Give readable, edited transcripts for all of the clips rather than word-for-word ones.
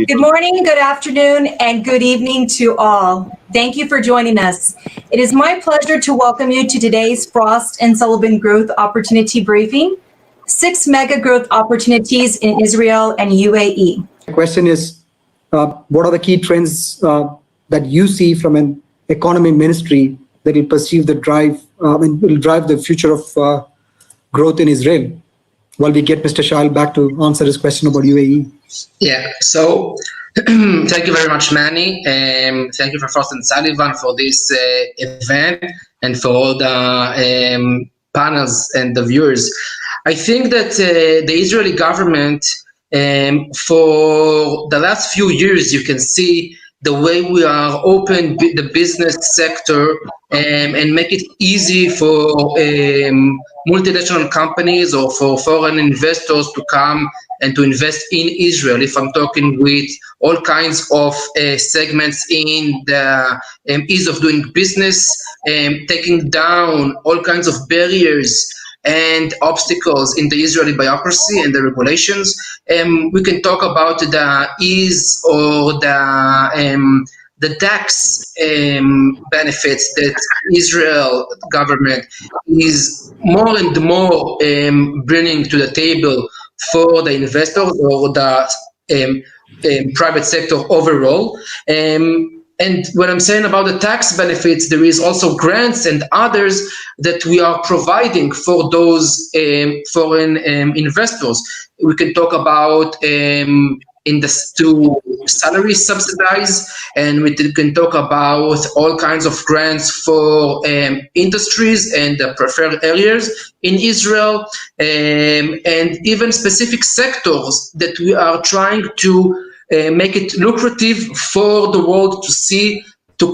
Good morning, good afternoon, and good evening to all. Thank you for joining us. It is my pleasure to welcome you to today's Frost & Sullivan Growth Opportunity Briefing, 6 mega growth opportunities in Israel and UAE. The question is, what are the key trends that you see from an economy ministry that will perceive the drive and will drive the future of growth in Israel? While we get Mr. Shail back to answer his question about UAE. Yeah, so thank you very much, Manny. Thank you for Frost & Sullivan for this event and for all the panels and the viewers. I think that the Israeli government, for the last few years, you can see the way we are open the business sector and make it easy for multinational companies or for foreign investors to come and to invest in Israel. If I'm talking with all kinds of segments in the ease of doing business, taking down all kinds of barriers and obstacles in the Israeli bureaucracy and the regulations. We can talk about the ease or the tax benefits that Israel government is more and more bringing to the table for the investors or the private sector overall. And when I'm saying about the tax benefits, there is also grants and others that we are providing for those foreign investors. We can talk about salary subsidize, and we can talk about all kinds of grants for industries and the preferred areas in Israel, and even specific sectors that we are trying to make it lucrative for the world to see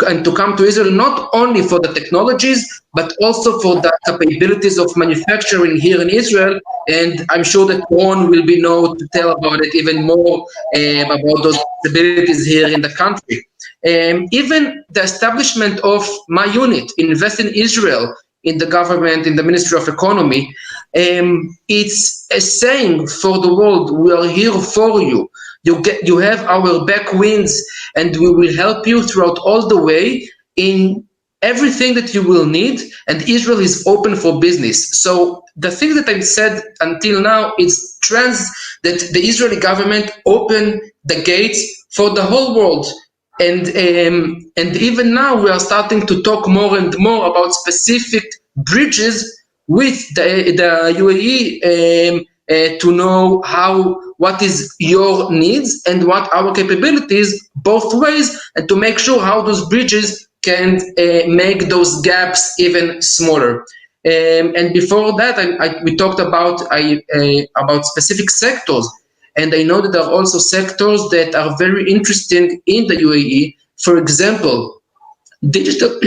and to come to Israel, not only for the technologies, but also for the capabilities of manufacturing here in Israel. And I'm sure that Ron will be known to tell about it even more, about those capabilities here in the country. Even the establishment of my unit, Invest in Israel, in the government, in the Ministry of Economy, it's a saying for the world, we are here for you. You have our back winds, and we will help you throughout all the way in everything that you will need, and Israel is open for business. So the thing that I've said until now is trends that the Israeli government opened the gates for the whole world. And even now we are starting to talk more and more about specific bridges with the UAE to know what is your needs and what our capabilities both ways, and to make sure how those bridges can make those gaps even smaller. And before that, we talked about specific sectors, and I know that there are also sectors that are very interesting in the UAE. For example, digital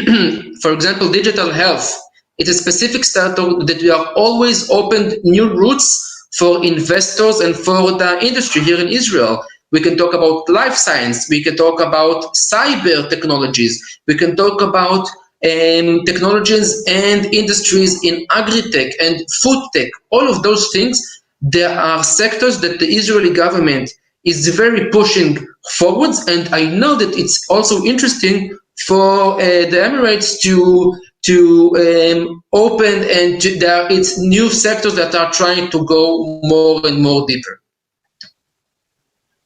health. It's a specific sector that we are always opened new routes for investors and for the industry here in Israel. We can talk about life science. We can talk about cyber technologies. We can talk about technologies and industries in agri-tech and food tech. All of those things, there are sectors that the Israeli government is very pushing forwards, and I know that it's also interesting for the Emirates to open, and it's new sectors that are trying to go more and more deeper.